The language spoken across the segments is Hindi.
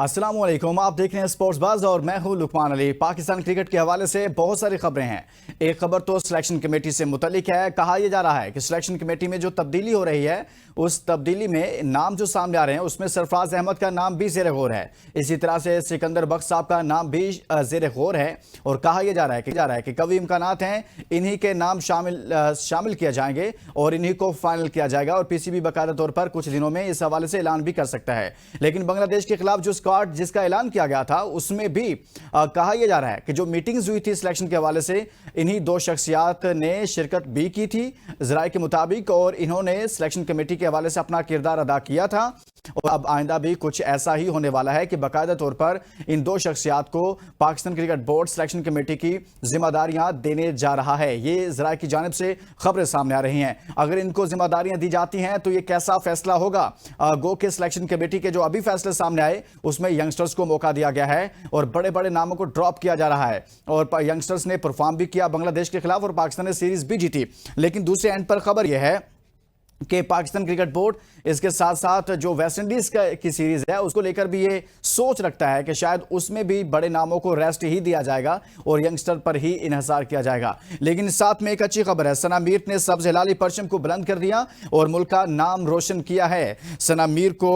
अस्सलाम वालेकुम, आप देख रहे हैं स्पोर्ट्स बाज और मैं हूं लुकमान अली। पाकिस्तान क्रिकेट के हवाले से बहुत सारी खबरें हैं। एक खबर तो सिलेक्शन कमेटी से मुतल्लिक है। कहा यह जा रहा है कि सिलेक्शन कमेटी में जो तब्दीली हो रही है उस तब्दीली में नाम जो सामने आ रहे हैं उसमें सरफराज अहमद का नाम भी ज़ेर गौर है। इसी तरह से सिकंदर बख्श साहब का नाम भी ज़ेर गौर है और कहा यह जा रहा है कि कभी इम्कानात हैं इन्हीं के नाम शामिल किया जाएंगे और इन्हीं को फाइनल किया जाएगा और पीसीबी बाकायदा तौर पर कुछ दिनों में इस हवाले से ऐलान भी कर सकता है। लेकिन बांग्लादेश के खिलाफ जो स्क्वाड जिसका ऐलान किया गया था उसमें भी कहा यह जा रहा है कि जो मीटिंग्स हुई थी सिलेक्शन के हवाले से इन्हीं दो शख्सियात ने शिरकत भी की थी जराये के मुताबिक और इन्होंने सिलेक्शन कमेटी के हवाले से अपना किरदार अदा किया था और अब आइंदा भी कुछ ऐसा ही होने वाला है कि बाकायदा तौर पर इन दो शख्सियात को Pakistan cricket board selection committee की जिम्मेदारियां देने जा रहा है। ये जराये की जानिब से खबरें सामने आ रही हैं। अगर इनको जिम्मेदारियां दी जाती हैं तो ये कैसा फैसला होगा। गो के सिलेक्शन कमेटी के जो अभी फैसले सामने आए उसमें यंगस्टर्स को मौका दिया गया है और बड़े बड़े नामों को ड्रॉप किया जा रहा है और यंगस्टर्स ने परफॉर्म भी किया बांग्लादेश के खिलाफ और पाकिस्तान ने सीरीज भी जीती। लेकिन दूसरे एंड पर खबर यह है कि पाकिस्तान क्रिकेट बोर्ड इसके साथ साथ जो वेस्ट इंडीज की सीरीज है उसको लेकर भी ये सोच रखता है कि शायद उसमें भी बड़े नामों को रेस्ट ही दिया जाएगा और यंगस्टर पर ही इन्हिसार किया जाएगा। लेकिन साथ में एक अच्छी खबर है, सना मीर ने सब्ज हिलाली परचम को बुलंद कर दिया और मुल्क का नाम रोशन किया है। सना मीर को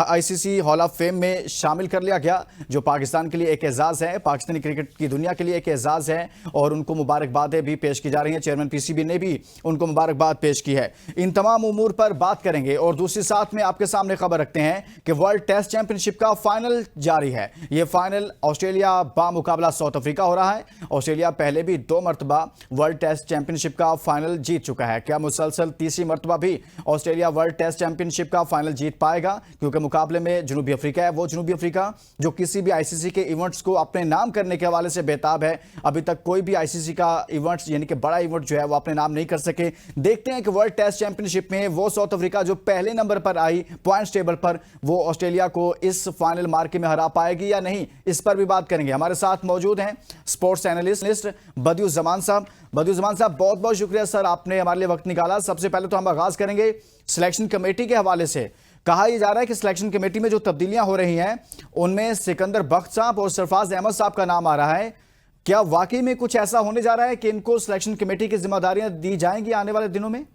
आईसीसी हॉल ऑफ फेम में शामिल कर लिया गया जो पाकिस्तान के लिए एक एजाज है, पाकिस्तानी क्रिकेट की दुनिया के लिए एक एजाज है और उनको मुबारकबादें भी पेश की जा रही हैं। चेयरमैन पीसीबी ने भी उनको मुबारकबाद पेश की है। इन तमाम उमूर पर बात करेंगे और दूसरी साथ में आपके सामने खबर रखते हैं कि वर्ल्ड टेस्ट चैंपियनशिप का फाइनल जारी है। यह फाइनल ऑस्ट्रेलिया बामुकाबला साउथ अफ्रीका हो रहा है। ऑस्ट्रेलिया पहले भी 2 मरतबा वर्ल्ड टेस्ट चैंपियनशिप का फाइनल जीत चुका है। क्या मुसलसल तीसरी मरतबा भी ऑस्ट्रेलिया वर्ल्ड टेस्ट चैंपियनशिप का फाइनल जीत पाएगा? क्योंकि मुकाबले में जनूबी अफ्रीका है, वो जनूबी अफ्रीका जो किसी भी आईसीसी के इवेंट्स को अपने नाम करने के हवाले से बेताब है। अभी तक कोई भी आईसीसी का इवेंट्स यानी कि बड़ा इवेंट जो है वो अपने नाम नहीं कर सके। देखते हैं कि वर्ल्ड टेस्ट चैंपियनशिप में वो साउथ अफ्रीका जो पहले नंबर पर आई पॉइंट्स टेबल पर वो ऑस्ट्रेलिया को इस फाइनल मार्के में हरा पाएगी या नहीं, इस पर भी बात करेंगे। हमारे साथ मौजूद हैं स्पोर्ट्स एनालिस्ट बदियुज़्ज़मान साहब। बदियुज़्ज़मान साहब, बहुत बहुत शुक्रिया सर, आपने हमारे लिए वक्त निकाला। सबसे पहले तो हम आगाज करेंगे सिलेक्शन कमेटी के हवाले से। कहा यह जा रहा है कि सिलेक्शन कमेटी में जो तब्दीलियां हो रही हैं उनमें सिकंदर बख्श साहब और सरफराज अहमद साहब का नाम आ रहा है। क्या वाकई में कुछ ऐसा होने जा रहा है कि इनको सिलेक्शन कमेटी की जिम्मेदारियां दी जाएंगी आने वाले दिनों में?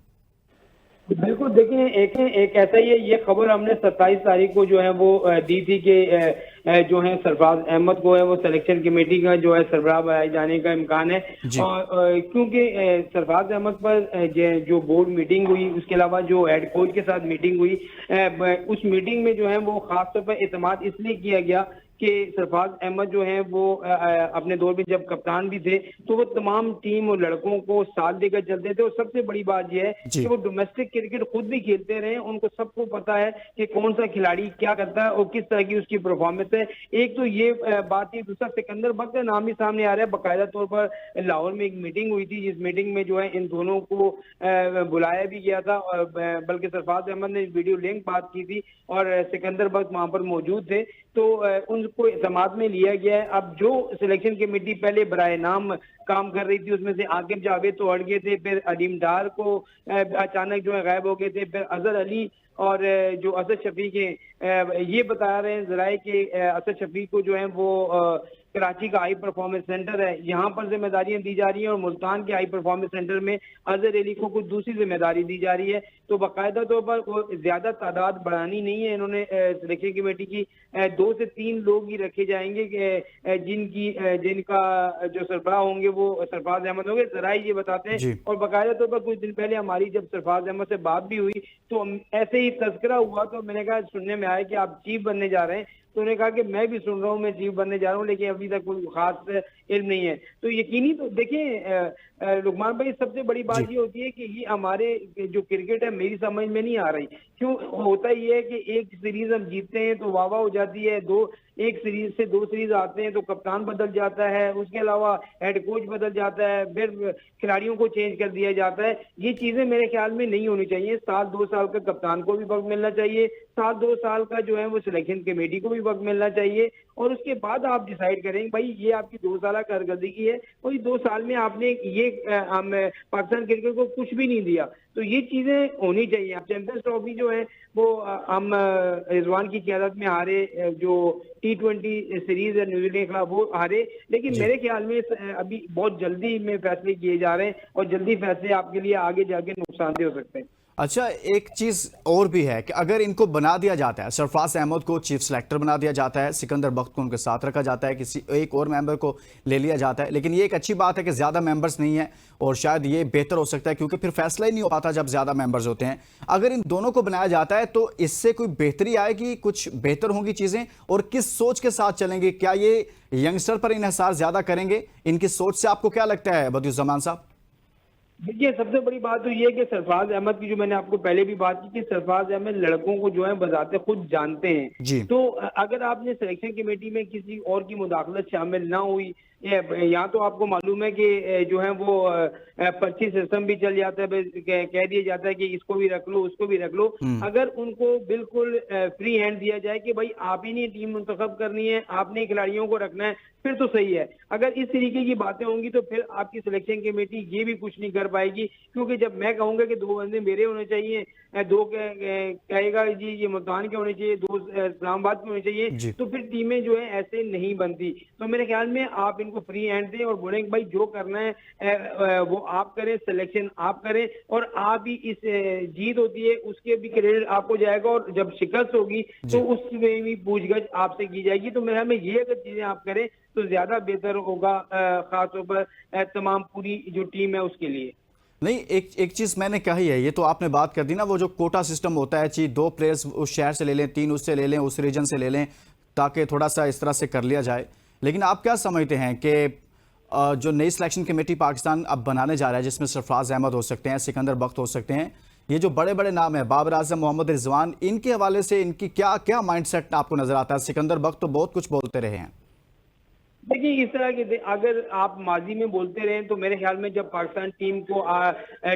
बिल्कुल, देखिए एक ऐसा ही है। ये खबर हमने 27 तारीख को जो है वो दी थी कि जो है सरफराज अहमद को है वो सिलेक्शन कमेटी का जो है सरबराह बनाए जाने का इम्कान है। और क्योंकि सरफराज अहमद पर जो बोर्ड मीटिंग हुई उसके अलावा जो हेड कोच के साथ मीटिंग हुई उस मीटिंग में जो है वो खासतौर पर एतमाद इसलिए किया गया कि सरफराज अहमद जो है वो अपने दौर में जब कप्तान भी थे तो वो तमाम टीम और लड़कों को साथ देकर चलते थे और सबसे बड़ी बात यह है कि वो डोमेस्टिक क्रिकेट खुद भी खेलते रहे। उनको सबको पता है कि कौन सा खिलाड़ी क्या करता है और किस तरह की उसकी परफॉर्मेंस है। एक तो ये बात है। दूसरा, सिकंदर बख्श का नाम भी सामने आ रहा है। बाकायदा तौर पर लाहौर में एक मीटिंग हुई थी जिस मीटिंग में जो है इन दोनों को बुलाया भी गया था और बल्कि सरफराज अहमद ने वीडियो लिंक बात की थी और सिकंदर बख्श वहां पर मौजूद थे तो उनको इत्मीनान में लिया गया है। अब जो सिलेक्शन कमेटी पहले बराए नाम काम कर रही थी उसमें से आकिब जावेद तो हट गए थे, फिर अलीम डार को अचानक जो है गायब हो गए थे, फिर अजहर अली और जो असद शफीक है ये बता रहे हैं जराए कि असद शफीक को जो है वो कराची का हाई परफॉर्मेंस सेंटर है यहाँ पर जिम्मेदारियां दी जा रही हैं और मुल्तान के हाई परफॉर्मेंस सेंटर में अजहर अली को कुछ दूसरी जिम्मेदारी दी जा रही है। तो बाकायदा तौर पर ज्यादा तादाद बढ़ानी नहीं है इन्होंने सिलेक्शन कमेटी की 2 से 3 लोग ही रखे जाएंगे जिनका जो सरबराह होंगे वो सरफराज अहमद होंगे। जराए ये बताते हैं और बाकायदा तौर पर कुछ दिन पहले हमारी जब सरफराज अहमद से बात भी हुई तो ऐसे ही तस्करा हुआ तो मैंने कहा सुनने में आया कि आप चीफ बनने जा रहे हैं तो उन्होंने कहा कि मैं भी सुन रहा हूँ मैं चीफ बनने जा रहा हूँ लेकिन अभी तक कोई खास इल्म नहीं है। तो यकीनी तो देखिए लुकमान भाई सबसे बड़ी बात ये होती है कि ये हमारे जो क्रिकेट है मेरी समझ में नहीं आ रही। क्यों होता ये है कि एक सीरीज हम जीतते हैं तो वाह वाह हो जाती है, एक सीरीज से 2 सीरीज आते हैं तो कप्तान बदल जाता है, उसके अलावा हेड कोच बदल जाता है, फिर खिलाड़ियों को चेंज कर दिया जाता है। ये चीजें मेरे ख्याल में नहीं होनी चाहिए। 2 साल का कप्तान को भी वक्त मिलना चाहिए, 2 साल का जो है वो सिलेक्शन कमेटी को भी वक्त मिलना चाहिए और उसके बाद आप डिसाइड करें भाई ये आपकी 2 साल कारकर्दगी की है, और 2 साल में आपने ये पाकिस्तान क्रिकेट को कुछ भी नहीं दिया। तो ये चीजें होनी चाहिए। अब चैंपियंस ट्रॉफी जो है वो हम रिजवान की क़यादत में हारे, जो T20 सीरीज है न्यूजीलैंड के खिलाफ वो हारे, लेकिन मेरे ख्याल में अभी बहुत जल्दी में फैसले किए जा रहे हैं और जल्दी फैसले आपके लिए आगे जाके नुकसानदेह हो सकते हैं। अच्छा, एक चीज और भी है कि अगर इनको बना दिया जाता है, सरफराज अहमद को चीफ सेलेक्टर बना दिया जाता है, सिकंदर बख्त को उनके साथ रखा जाता है, किसी एक और मेंबर को ले लिया जाता है, लेकिन ये एक अच्छी बात है कि ज्यादा मेंबर्स नहीं है और शायद ये बेहतर हो सकता है क्योंकि फिर फैसला ही नहीं हो पाता जब ज्यादा मेंबर्स होते हैं। अगर इन दोनों को बनाया जाता है तो इससे कोई बेहतरी आएगी, कुछ बेहतर होंगी चीजें, और किस सोच के साथ चलेंगे? क्या ये यंगस्टर पर इन्हिसार ज्यादा करेंगे? इनकी सोच से आपको क्या लगता है बदियुज्जमान साहब? देखिए, सबसे बड़ी बात तो ये है कि सरफराज अहमद की, जो मैंने आपको पहले भी बात की कि सरफराज अहमद लड़कों को जो है बजाते खुद जानते हैं। जी। तो अगर आपने सिलेक्शन कमेटी में किसी और की मुदाखलत शामिल ना हुई, यहाँ तो आपको मालूम है कि जो है वो पर्ची सिस्टम भी चल जाता है, कह दिया जाता है कि इसको भी रख लो उसको भी रख लो। अगर उनको बिल्कुल फ्री हैंड दिया जाए कि भाई आप ही नहीं टीम मुंतखब करनी है, आपने खिलाड़ियों को रखना है, फिर तो सही है। अगर इस तरीके की बातें होंगी तो फिर आपकी सिलेक्शन कमेटी ये भी कुछ नहीं कर पाएगी, क्योंकि जब मैं कहूंगा कि 2 बंदे मेरे होने चाहिए, 2 कहेगा जी ये मुल्तान के होने चाहिए, 2 इस्लामाबाद के होने चाहिए, तो फिर टीमें जो है ऐसे नहीं बनती। तो मेरे ख्याल में आप इनको फ्री हैंड दें और बोलें भाई जो करना है वो आप करें, सिलेक्शन आप करें, और आप ही इस जीत होती है उसके भी क्रेडिट आपको जाएगा, और जब शिकस्त होगी तो उसमें भी पूछगछ आपसे की जाएगी। तो मेरे ख्याल में ये अगर चीजें आप करें तो ज्यादा बेहतर होगा, खासतौर पर तमाम पूरी जो टीम है उसके लिए। नहीं, एक चीज मैंने कही है, ये तो आपने बात कर दी ना, वो जो कोटा सिस्टम होता है, कि 2 प्लेयर्स उस शहर से ले लें, 3 उससे ले लें, उस रीजन से ले लें, ताकि थोड़ा सा इस तरह से कर लिया जाए। लेकिन आप क्या समझते हैं कि जो नई सिलेक्शन कमेटी पाकिस्तान अब बनाने जा रहा है, जिसमें सरफराज अहमद हो सकते हैं, सिकंदर बख्त हो सकते हैं, ये जो बड़े बड़े नाम है, बाबर आजम, मोहम्मद रिजवान, इनके हवाले से इनकी क्या क्या माइंडसेट आपको नजर आता है? सिकंदर बख्त तो बहुत कुछ बोलते रहे हैं। देखिए, इस तरह के अगर आप माजी में बोलते रहे तो मेरे ख्याल में जब पाकिस्तान टीम को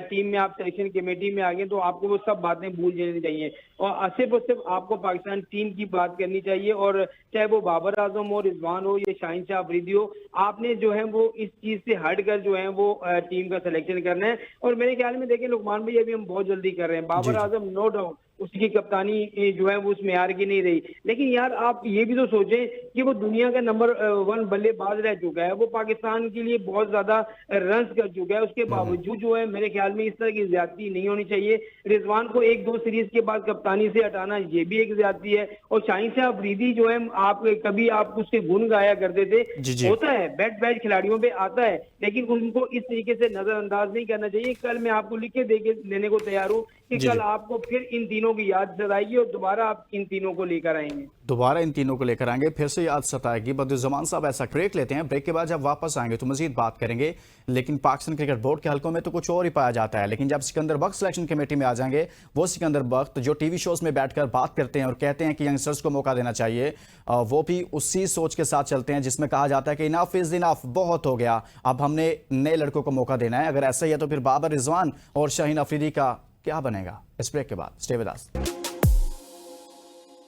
टीम में आप सिलेक्शन कमेटी में आ गए तो आपको वो सब बातें भूल जानी चाहिए, और सिर्फ आपको पाकिस्तान टीम की बात करनी चाहिए। और चाहे वो बाबर आजम हो, रिजवान हो, या शाहीन शाह अफरीदी हो, आपने जो है वो इस चीज से हट कर जो है वो टीम का सिलेक्शन करना है। और मेरे ख्याल में देखिए लुकमान भाई, अभी हम बहुत जल्दी कर रहे हैं। बाबर आजम नो डाउट उसकी कप्तानी जो है वो उस मेयार की नहीं रही, लेकिन यार आप ये भी तो सोचें कि वो दुनिया का नंबर 1 बल्लेबाज रह चुका है, वो पाकिस्तान के लिए बहुत ज्यादा रन्स कर चुका है। उसके बावजूद जो है मेरे ख्याल में इस तरह की ज्यादती नहीं होनी चाहिए। रिजवान को 1-2 सीरीज के बाद कप्तानी से हटाना ये भी एक ज्यादती है। और शाहीन शाह अफरीदी जो है, आप कभी आप उसके गुण गाया करते थे, होता है बैट बैट खिलाड़ियों पे आता है, लेकिन उनको इस तरीके से नजरअंदाज नहीं करना चाहिए। कल मैं आपको लिख के देने को तैयार हूँ कि कल आपको फिर इन तीनों की याद सताएगी और दोबारा आप इन तीनों को लेकर आएंगे, दोबारा इन तीनों को लेकर आएंगे, फिर से याद सताएगी। बदियुज्जमान साहब, ऐसा ब्रेक लेते हैं, ब्रेक के बाद जब वापस आएंगे तो मजीद बात करेंगे। लेकिन पाकिस्तान क्रिकेट बोर्ड के हलकों में तो कुछ और ही पाया जाता है, लेकिन जब सिकंदर बख्त सिलेक्शन कमेटी में आ जाएंगे, वो सिकंदर बख्त जो टीवी शोज में बैठकर बात करते हैं और कहते हैं कि यंगस्टर्स को मौका देना चाहिए, वो भी उसी सोच के साथ चलते हैं जिसमें कहा जाता है कि इनफ इज इनफ, बहुत हो गया, अब हमने नए लड़कों को मौका देना है। अगर ऐसा ही है तो फिर बाबर रिजवान और शाहीन अफरीदी का क्या बनेगा? इस ब्रेक के बाद स्टे विद अस।